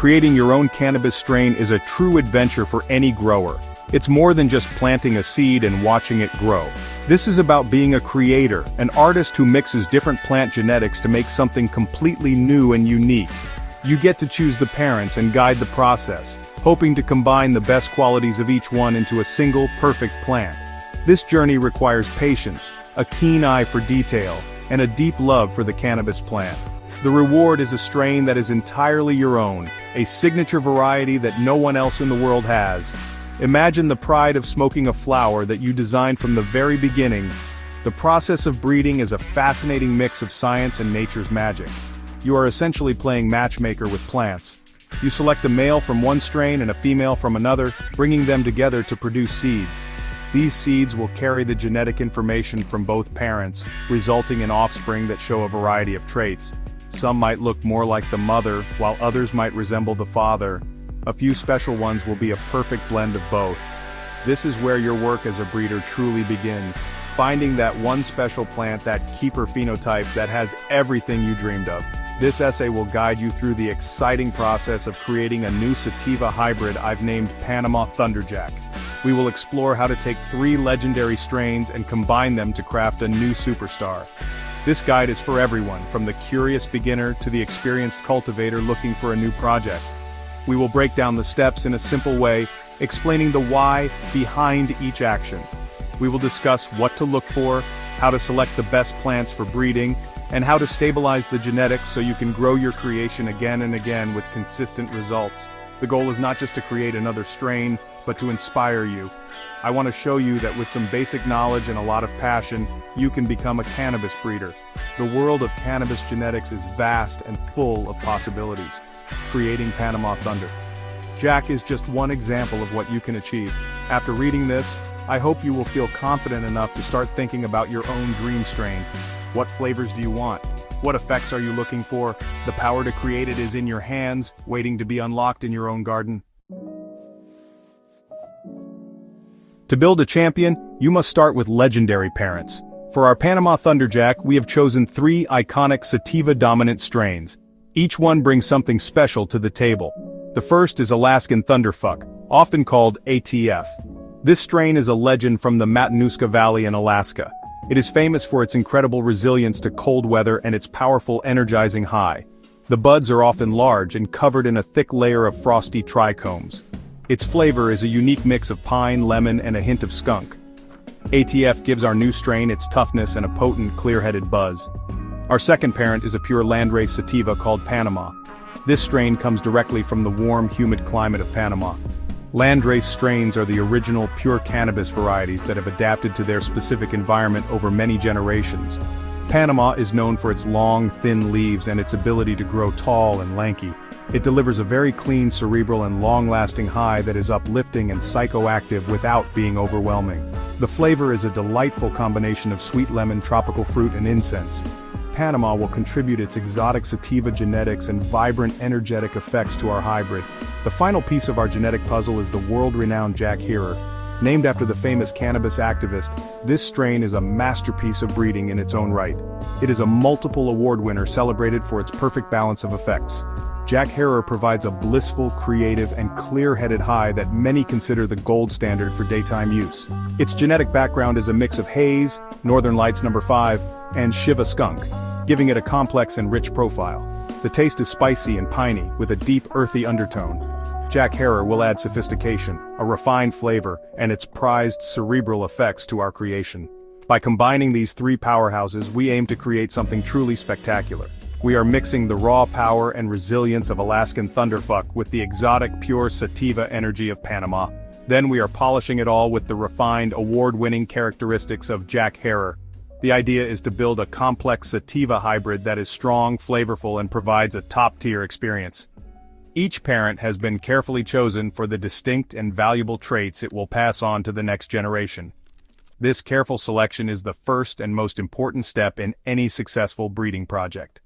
Creating your own cannabis strain is a true adventure for any grower. It's more than just planting a seed and watching it grow. This is about being a creator, an artist who mixes different plant genetics to make something completely new and unique. You get to choose the parents and guide the process, hoping to combine the best qualities of each one into a single, perfect plant. This journey requires patience, a keen eye for detail, and a deep love for the cannabis plant. The reward is a strain that is entirely your own, a signature variety that no one else in the world has. Imagine the pride of smoking a flower that you designed from the very beginning. The process of breeding is a fascinating mix of science and nature's magic. You are essentially playing matchmaker with plants. You select a male from one strain and a female from another, bringing them together to produce seeds. These seeds will carry the genetic information from both parents, resulting in offspring that show a variety of traits. Some might look more like the mother, while others might resemble the father. A few special ones will be a perfect blend of both. This is where your work as a breeder truly begins, finding that one special plant, that keeper phenotype that has everything you dreamed of. This essay will guide you through the exciting process of creating a new sativa hybrid I've named Panama Thunderjack. We will explore how to take 3 legendary strains and combine them to craft a new superstar. This guide is for everyone, from the curious beginner to the experienced cultivator looking for a new project. We will break down the steps in a simple way, explaining the why behind each action. We will discuss what to look for, how to select the best plants for breeding, and how to stabilize the genetics so you can grow your creation again and again with consistent results. The goal is not just to create another strain, but to inspire you. I want to show you that with some basic knowledge and a lot of passion, you can become a cannabis breeder. The world of cannabis genetics is vast and full of possibilities. Creating Panama Thunder. Jack is just one example of what you can achieve. After reading this, I hope you will feel confident enough to start thinking about your own dream strain. What flavors do you want? What effects are you looking for? The power to create it is in your hands, waiting to be unlocked in your own garden. To build a champion, you must start with legendary parents. For our Panama Thunderjack, we have chosen 3 iconic sativa-dominant strains. Each one brings something special to the table. The first is Alaskan Thunderfuck, often called ATF. This strain is a legend from the Matanuska Valley in Alaska. It is famous for its incredible resilience to cold weather and its powerful energizing high. The buds are often large and covered in a thick layer of frosty trichomes. Its flavor is a unique mix of pine, lemon, and a hint of skunk. ATF gives our new strain its toughness and a potent, clear-headed buzz. Our second parent is a pure landrace sativa called Panama. This strain comes directly from the warm, humid climate of Panama. Landrace strains are the original pure cannabis varieties that have adapted to their specific environment over many generations. Panama is known for its long, thin leaves and its ability to grow tall and lanky. It delivers a very clean, cerebral, and long-lasting high that is uplifting and psychoactive without being overwhelming. The flavor is a delightful combination of sweet lemon, tropical fruit, and incense. Panama will contribute its exotic sativa genetics and vibrant, energetic effects to our hybrid. The final piece of our genetic puzzle is the world-renowned Jack Herer. Named after the famous cannabis activist, this strain is a masterpiece of breeding in its own right. It is a multiple award winner celebrated for its perfect balance of effects. Jack Herer provides a blissful, creative, and clear-headed high that many consider the gold standard for daytime use. Its genetic background is a mix of haze, Northern Lights No. 5, and Shiva skunk, giving it a complex and rich profile. The taste is spicy and piney, with a deep, earthy undertone. Jack Herer will add sophistication, a refined flavor, and its prized cerebral effects to our creation. By combining these 3 powerhouses, we aim to create something truly spectacular. We are mixing the raw power and resilience of Alaskan Thunderfuck with the exotic pure sativa energy of Panama. Then we are polishing it all with the refined, award-winning characteristics of Jack Herer. The idea is to build a complex sativa hybrid that is strong, flavorful, and provides a top-tier experience. Each parent has been carefully chosen for the distinct and valuable traits it will pass on to the next generation. This careful selection is the first and most important step in any successful breeding project.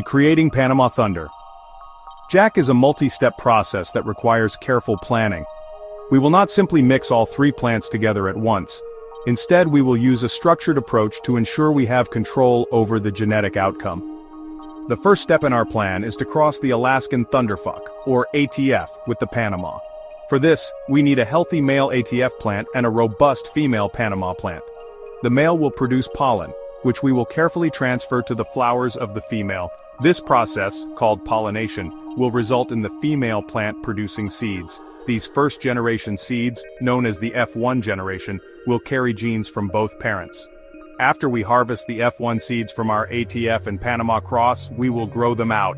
Creating Panama Thunder. Jack is a multi-step process that requires careful planning. We will not simply mix all 3 plants together at once. Instead, we will use a structured approach to ensure we have control over the genetic outcome. The first step in our plan is to cross the Alaskan Thunderfuck, or ATF, with the Panama. For this, we need a healthy male ATF plant and a robust female Panama plant. The male will produce pollen, which we will carefully transfer to the flowers of the female. This process, called pollination, will result in the female plant producing seeds. These first-generation seeds, known as the F1 generation, will carry genes from both parents. After we harvest the F1 seeds from our ATF and Panama cross, we will grow them out.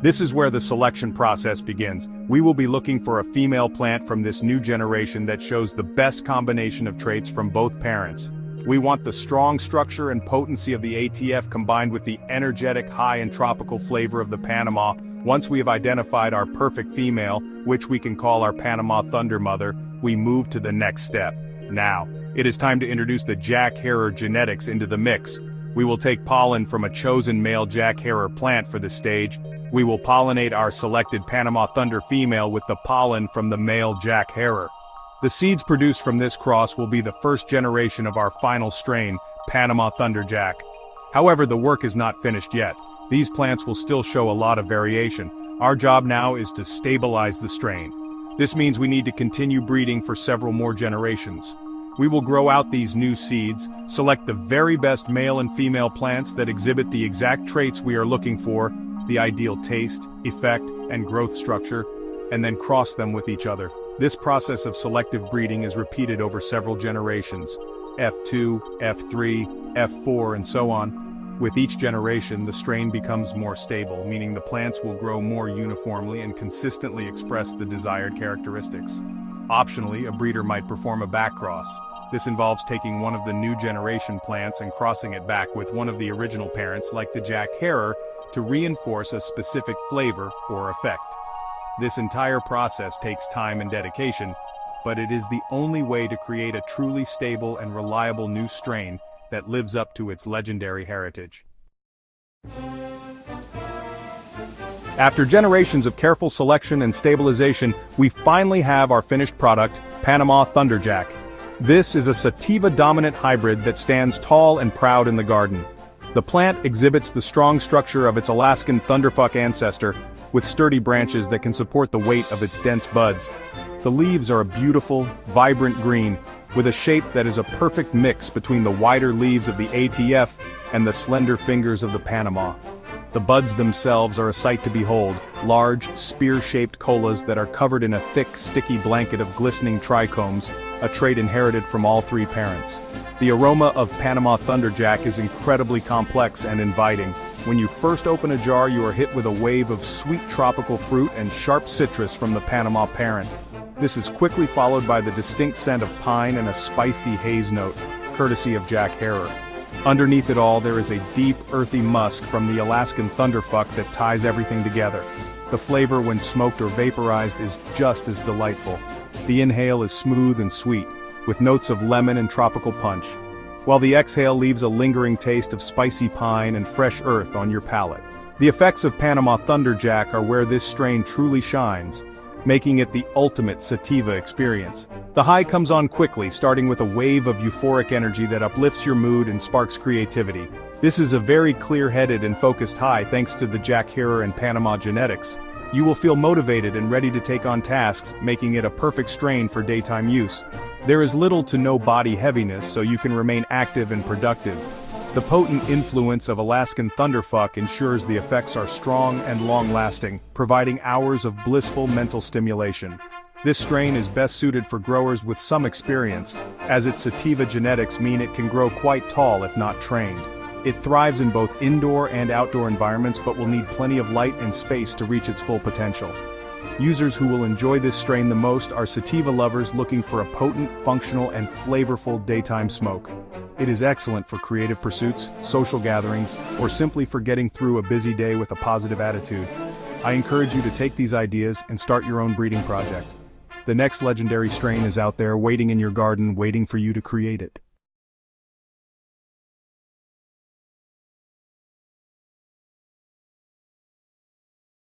This is where the selection process begins. We will be looking for a female plant from this new generation that shows the best combination of traits from both parents. We want the strong structure and potency of the ATF combined with the energetic, high and tropical flavor of the Panama. Once we have identified our perfect female, which we can call our Panama Thunder Mother, we move to the next step. Now, it is time to introduce the Jack Herer genetics into the mix. We will take pollen from a chosen male Jack Herer plant for this stage. We will pollinate our selected Panama Thunder female with the pollen from the male Jack Herer. The seeds produced from this cross will be the first generation of our final strain, Panama Thunderjack. However, the work is not finished yet. These plants will still show a lot of variation. Our job now is to stabilize the strain. This means we need to continue breeding for several more generations. We will grow out these new seeds, select the very best male and female plants that exhibit the exact traits we are looking for, the ideal taste, effect, and growth structure, and then cross them with each other. This process of selective breeding is repeated over several generations, F2, F3, F4, and so on. With each generation, the strain becomes more stable, meaning the plants will grow more uniformly and consistently express the desired characteristics. Optionally, a breeder might perform a backcross. This involves taking one of the new generation plants and crossing it back with one of the original parents, like the Jack Herer, to reinforce a specific flavor or effect. This entire process takes time and dedication, but it is the only way to create a truly stable and reliable new strain that lives up to its legendary heritage. After generations of careful selection and stabilization, we finally have our finished product, Panama Thunderjack. This is a sativa-dominant hybrid that stands tall and proud in the garden. The plant exhibits the strong structure of its Alaskan thunderfuck ancestor, with sturdy branches that can support the weight of its dense buds. The leaves are a beautiful, vibrant green, with a shape that is a perfect mix between the wider leaves of the ATF and the slender fingers of the Panama. The buds themselves are a sight to behold, large, spear-shaped colas that are covered in a thick, sticky blanket of glistening trichomes, a trait inherited from all three parents. The aroma of Panama Thunderjack is incredibly complex and inviting. When you first open a jar, you are hit with a wave of sweet tropical fruit and sharp citrus from the Panama parent. This is quickly followed by the distinct scent of pine and a spicy haze note, courtesy of Jack Herer. Underneath it all, there is a deep, earthy musk from the Alaskan Thunderfuck that ties everything together. The flavor, when smoked or vaporized, is just as delightful. The inhale is smooth and sweet, with notes of lemon and tropical punch, while the exhale leaves a lingering taste of spicy pine and fresh earth on your palate. The effects of Panama Thunderjack are where this strain truly shines, making it the ultimate sativa experience. The high comes on quickly, starting with a wave of euphoric energy that uplifts your mood and sparks creativity. This is a very clear-headed and focused high thanks to the Jack Herer and Panama genetics. You will feel motivated and ready to take on tasks, making it a perfect strain for daytime use. There is little to no body heaviness, so you can remain active and productive. The potent influence of Alaskan Thunderfuck ensures the effects are strong and long-lasting, providing hours of blissful mental stimulation. This strain is best suited for growers with some experience, as its sativa genetics mean it can grow quite tall if not trained. It thrives in both indoor and outdoor environments but will need plenty of light and space to reach its full potential. Users who will enjoy this strain the most are sativa lovers looking for a potent, functional, and flavorful daytime smoke. It is excellent for creative pursuits, social gatherings, or simply for getting through a busy day with a positive attitude. I encourage you to take these ideas and start your own breeding project. The next legendary strain is out there waiting in your garden, waiting for you to create it.